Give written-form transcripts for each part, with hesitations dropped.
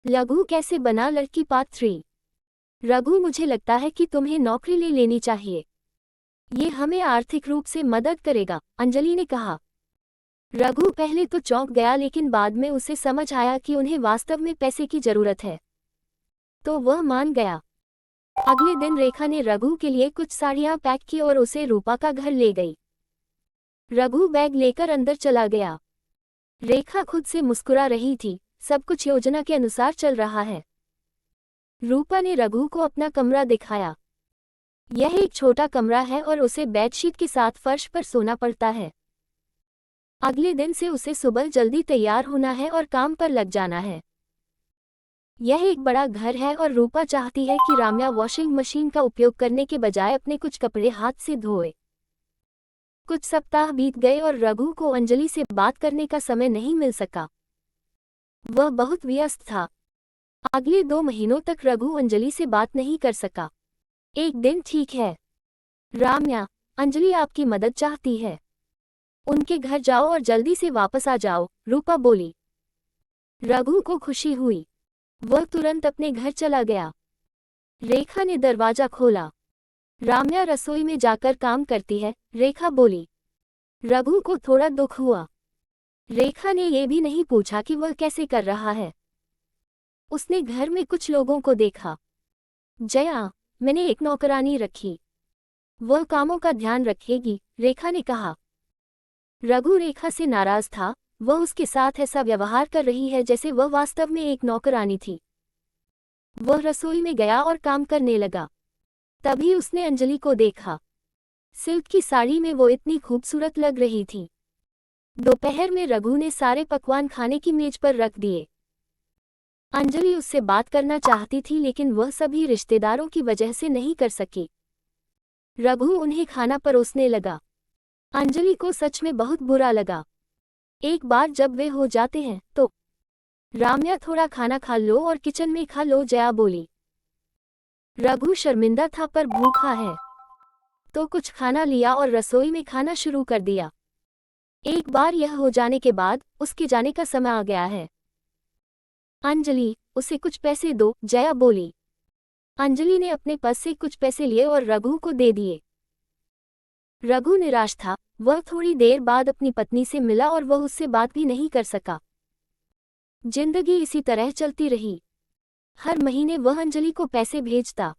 लघु कैसे बना लड़की पार्ट 3। रघु, मुझे लगता है कि तुम्हें नौकरी ले लेनी चाहिए। ये हमें आर्थिक रूप से मदद करेगा, अंजलि ने कहा। रघु पहले तो चौंक गया, लेकिन बाद में उसे समझ आया कि उन्हें वास्तव में पैसे की जरूरत है, तो वह मान गया। अगले दिन रेखा ने रघु के लिए कुछ साड़ियां पैक की और उसे रूपा का घर ले गई। रघु बैग लेकर अंदर चला गया। रेखा खुद से मुस्कुरा रही थी, सब कुछ योजना के अनुसार चल रहा है। रूपा ने रघु को अपना कमरा दिखाया। यह एक छोटा कमरा है और उसे बेडशीट के साथ फर्श पर सोना पड़ता है। अगले दिन से उसे सुबह जल्दी तैयार होना है और काम पर लग जाना है। यह एक बड़ा घर है और रूपा चाहती है कि राम्या वॉशिंग मशीन का उपयोग करने के बजाय अपने कुछ कपड़े हाथ से धोए। कुछ सप्ताह बीत गए और रघु को अंजलि से बात करने का समय नहीं मिल सका। वह बहुत व्यस्त था। अगले 2 महीनों तक रघु अंजलि से बात नहीं कर सका। एक दिन, ठीक है राम्या, अंजलि आपकी मदद चाहती है। उनके घर जाओ और जल्दी से वापस आ जाओ, रूपा बोली। रघु को खुशी हुई। वह तुरंत अपने घर चला गया। रेखा ने दरवाजा खोला। राम्या रसोई में जाकर काम करती है, रेखा बोली। रघु को थोड़ा दुख हुआ। रेखा ने यह भी नहीं पूछा कि वह कैसे कर रहा है। उसने घर में कुछ लोगों को देखा। जया, मैंने एक नौकरानी रखी, वह कामों का ध्यान रखेगी, रेखा ने कहा। रघु रेखा से नाराज था। वह उसके साथ ऐसा व्यवहार कर रही है जैसे वह वास्तव में एक नौकरानी थी। वह रसोई में गया और काम करने लगा। तभी उसने अंजलि को देखा। सिल्क की साड़ी में वो इतनी खूबसूरत लग रही थी। दोपहर में रघु ने सारे पकवान खाने की मेज पर रख दिए। अंजलि उससे बात करना चाहती थी, लेकिन वह सभी रिश्तेदारों की वजह से नहीं कर सकी। रघु उन्हें खाना परोसने लगा। अंजलि को सच में बहुत बुरा लगा। एक बार जब वे हो जाते हैं तो राम्या, थोड़ा खाना खा लो और किचन में खा लो, जया बोली। रघु शर्मिंदा था पर भूखा है, तो कुछ खाना लिया और रसोई में खाना शुरू कर दिया। एक बार यह हो जाने के बाद उसके जाने का समय आ गया है। अंजलि, उसे कुछ पैसे दो, जया बोली। अंजलि ने अपने पर्स से कुछ पैसे लिए और रघु को दे दिए। रघु निराश था। वह थोड़ी देर बाद अपनी पत्नी से मिला और वह उससे बात भी नहीं कर सका। जिंदगी इसी तरह चलती रही। हर महीने वह अंजलि को पैसे भेजता।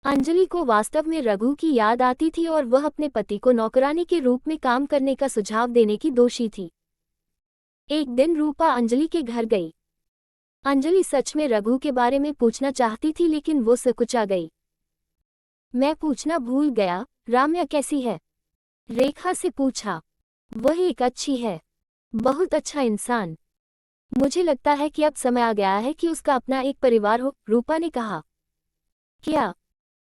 अंजलि को वास्तव में रघु की याद आती थी और वह अपने पति को नौकरानी के रूप में काम करने का सुझाव देने की दोषी थी। एक दिन रूपा अंजलि के घर गई। अंजलि सच में रघु के बारे में पूछना चाहती थी, लेकिन वो सकुचा गई। मैं पूछना भूल गया, राम्या कैसी है? रेखा से पूछा। वह एक अच्छी है, बहुत अच्छा इंसान। मुझे लगता है कि अब समय आ गया है कि उसका अपना एक परिवार हो, रूपा ने कहा। क्या?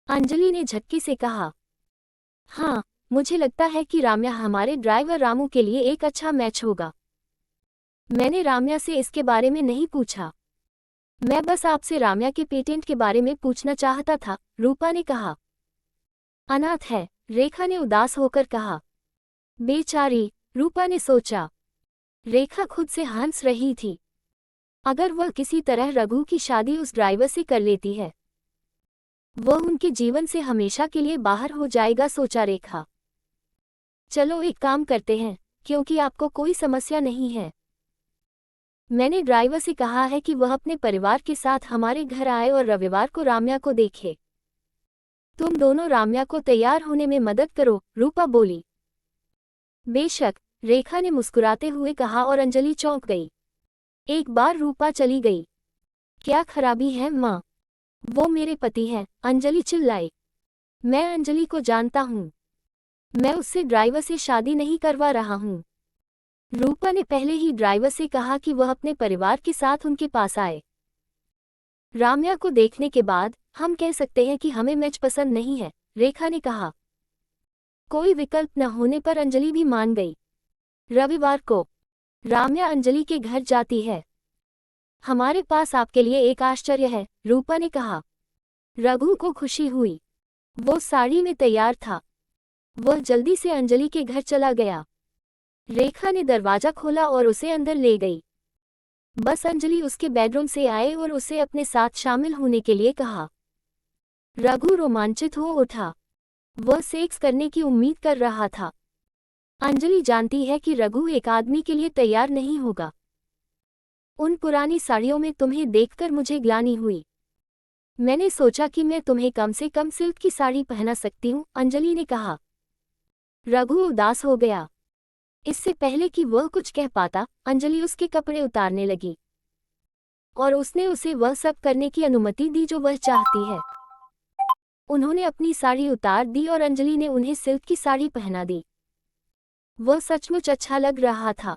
अंजलि ने झटके से कहा। हाँ, मुझे लगता है कि राम्या हमारे ड्राइवर रामू के लिए एक अच्छा मैच होगा। मैंने राम्या से इसके बारे में नहीं पूछा। मैं बस आपसे राम्या के पेटेंट के बारे में पूछना चाहता था, रूपा ने कहा। अनाथ है, रेखा ने उदास होकर कहा। बेचारी, रूपा ने सोचा। रेखा खुद से हंस रही थी। अगर वह किसी तरह रघु की शादी उस ड्राइवर से कर लेती है, वह उनके जीवन से हमेशा के लिए बाहर हो जाएगा, सोचा रेखा। चलो एक काम करते हैं, क्योंकि आपको कोई समस्या नहीं है। मैंने ड्राइवर से कहा है कि वह अपने परिवार के साथ हमारे घर आए और रविवार को राम्या को देखे। तुम दोनों राम्या को तैयार होने में मदद करो, रूपा बोली। बेशक, रेखा ने मुस्कुराते हुए कहा और अंजलि चौंक गई। एक बार रूपा चली गई। क्या खराबी है माँ? वो मेरे पति हैं, अंजलि चिल्लाई। मैं अंजलि को जानता हूँ। मैं उससे ड्राइवर से शादी नहीं करवा रहा हूँ। रूपा ने पहले ही ड्राइवर से कहा कि वह अपने परिवार के साथ उनके पास आए। राम्या को देखने के बाद हम कह सकते हैं कि हमें मैच पसंद नहीं है, रेखा ने कहा। कोई विकल्प न होने पर अंजलि भी मान गई। रविवार को राम्या अंजलि के घर जाती है। हमारे पास आपके लिए एक आश्चर्य है, रूपा ने कहा। रघु को खुशी हुई। वो साड़ी में तैयार था। वह जल्दी से अंजलि के घर चला गया। रेखा ने दरवाजा खोला और उसे अंदर ले गई। बस अंजलि उसके बेडरूम से आए और उसे अपने साथ शामिल होने के लिए कहा। रघु रोमांचित हो उठा। वह सेक्स करने की उम्मीद कर रहा था। अंजलि जानती है कि रघु एक आदमी के लिए तैयार नहीं होगा। उन पुरानी साड़ियों में तुम्हें देखकर मुझे ग्लानि हुई। मैंने सोचा कि मैं तुम्हें कम से कम सिल्क की साड़ी पहना सकती हूँ, अंजलि ने कहा। रघु उदास हो गया। इससे पहले कि वह कुछ कह पाता, अंजलि उसके कपड़े उतारने लगी और उसने उसे वह सब करने की अनुमति दी जो वह चाहती है। उन्होंने अपनी साड़ी उतार दी और अंजलि ने उन्हें सिल्क की साड़ी पहना दी। वह सचमुच अच्छा लग रहा था।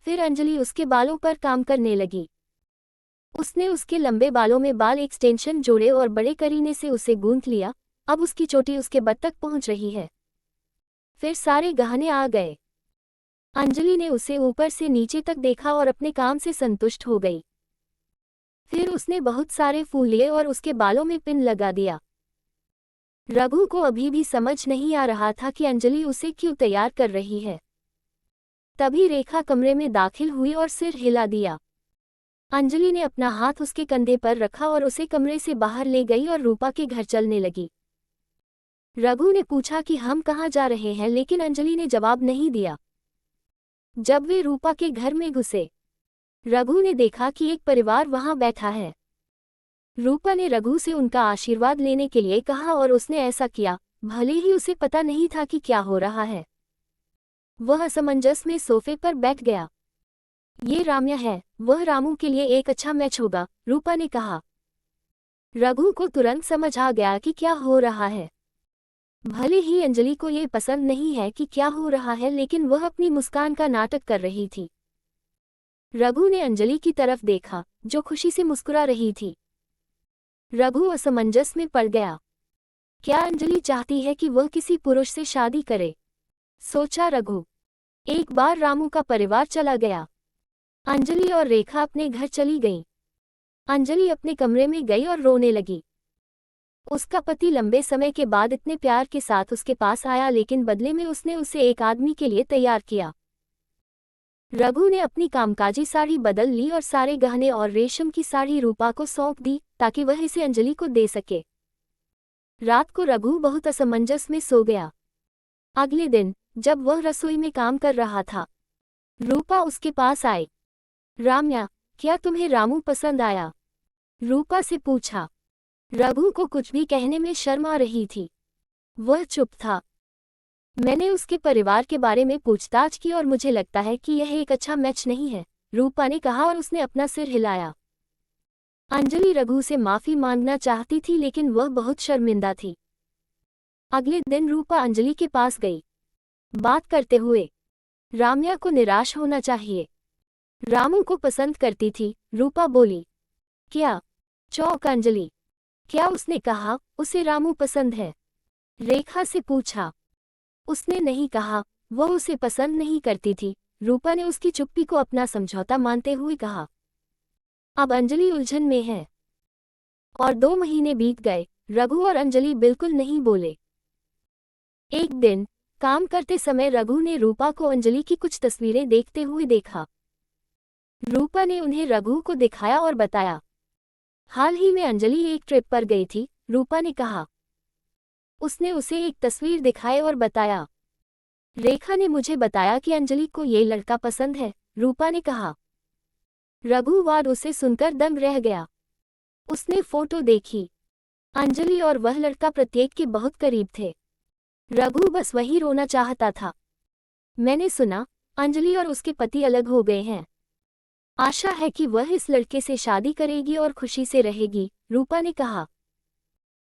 फिर अंजलि उसके बालों पर काम करने लगी। उसने उसके लंबे बालों में बाल एक्सटेंशन जोड़े और बड़े करीने से उसे गूंथ लिया। अब उसकी चोटी उसके बद तक पहुंच रही है। फिर सारे गहने आ गए। अंजलि ने उसे ऊपर से नीचे तक देखा और अपने काम से संतुष्ट हो गई। फिर उसने बहुत सारे फूल लिए और उसके बालों में पिन लगा दिया। रघु को अभी भी समझ नहीं आ रहा था कि अंजलि उसे क्यों तैयार कर रही है। तभी रेखा कमरे में दाखिल हुई और सिर हिला दिया। अंजलि ने अपना हाथ उसके कंधे पर रखा और उसे कमरे से बाहर ले गई और रूपा के घर चलने लगी। रघु ने पूछा कि हम कहाँ जा रहे हैं, लेकिन अंजलि ने जवाब नहीं दिया। जब वे रूपा के घर में घुसे, रघु ने देखा कि एक परिवार वहां बैठा है। रूपा ने रघु से उनका आशीर्वाद लेने के लिए कहा और उसने ऐसा किया, भले ही उसे पता नहीं था कि क्या हो रहा है। वह असमंजस में सोफे पर बैठ गया। ये राम्या है, वह रामू के लिए एक अच्छा मैच होगा, रूपा ने कहा। रघु को तुरंत समझ आ गया कि क्या हो रहा है। भले ही अंजलि को ये पसंद नहीं है कि क्या हो रहा है, लेकिन वह अपनी मुस्कान का नाटक कर रही थी। रघु ने अंजलि की तरफ देखा, जो खुशी से मुस्कुरा रही थी। रघु असमंजस में पड़ गया। क्या अंजलि चाहती है कि वह किसी पुरुष से शादी करे, सोचा रघु। एक बार रामू का परिवार चला गया। अंजलि और रेखा अपने घर चली गईं। अंजलि अपने कमरे में गई और रोने लगी। उसका पति लंबे समय के बाद इतने प्यार के साथ उसके पास आया, लेकिन बदले में उसने उसे एक आदमी के लिए तैयार किया। रघु ने अपनी कामकाजी साड़ी बदल ली और सारे गहने और रेशम की साड़ी रूपा को सौंप दी ताकि वह इसे अंजलि को दे सके। रात को रघु बहुत असमंजस में सो गया। अगले दिन जब वह रसोई में काम कर रहा था, रूपा उसके पास आई। राम्या, क्या तुम्हें रामू पसंद आया, रूपा से पूछा। रघु को कुछ भी कहने में शर्म आ रही थी। वह चुप था। मैंने उसके परिवार के बारे में पूछताछ की और मुझे लगता है कि यह एक अच्छा मैच नहीं है, रूपा ने कहा और उसने अपना सिर हिलाया। अंजलि रघु से माफी मांगना चाहती थी, लेकिन वह बहुत शर्मिंदा थी। अगले दिन रूपा अंजलि के पास गई। बात करते हुए, राम्या को निराश होना चाहिए, रामू को पसंद करती थी, रूपा बोली। क्या? चौंक अंजलि। क्या उसने कहा उसे रामू पसंद है? रेखा से पूछा। उसने नहीं कहा, वह उसे पसंद नहीं करती थी, रूपा ने उसकी चुप्पी को अपना समझौता मानते हुए कहा। अब अंजलि उलझन में है। और 2 महीने बीत गए, रघु और अंजलि बिल्कुल नहीं बोले। एक दिन काम करते समय रघु ने रूपा को अंजलि की कुछ तस्वीरें देखते हुए देखा। रूपा ने उन्हें रघु को दिखाया और बताया। हाल ही में अंजलि एक ट्रिप पर गई थी, रूपा ने कहा। उसने उसे एक तस्वीर दिखाई और बताया। रेखा ने मुझे बताया कि अंजलि को ये लड़का पसंद है, रूपा ने कहा। रघु वाद उसे सुनकर दंग रह गया। उसने फोटो देखी। अंजलि और वह लड़का प्रत्येक के बहुत करीब थे। रघु बस वही रोना चाहता था। मैंने सुना अंजलि और उसके पति अलग हो गए हैं। आशा है कि वह इस लड़के से शादी करेगी और खुशी से रहेगी, रूपा ने कहा।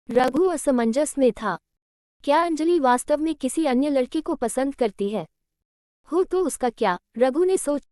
रघु असमंजस में था। क्या अंजलि वास्तव में किसी अन्य लड़के को पसंद करती है? हो तो उसका क्या, रघु ने सोच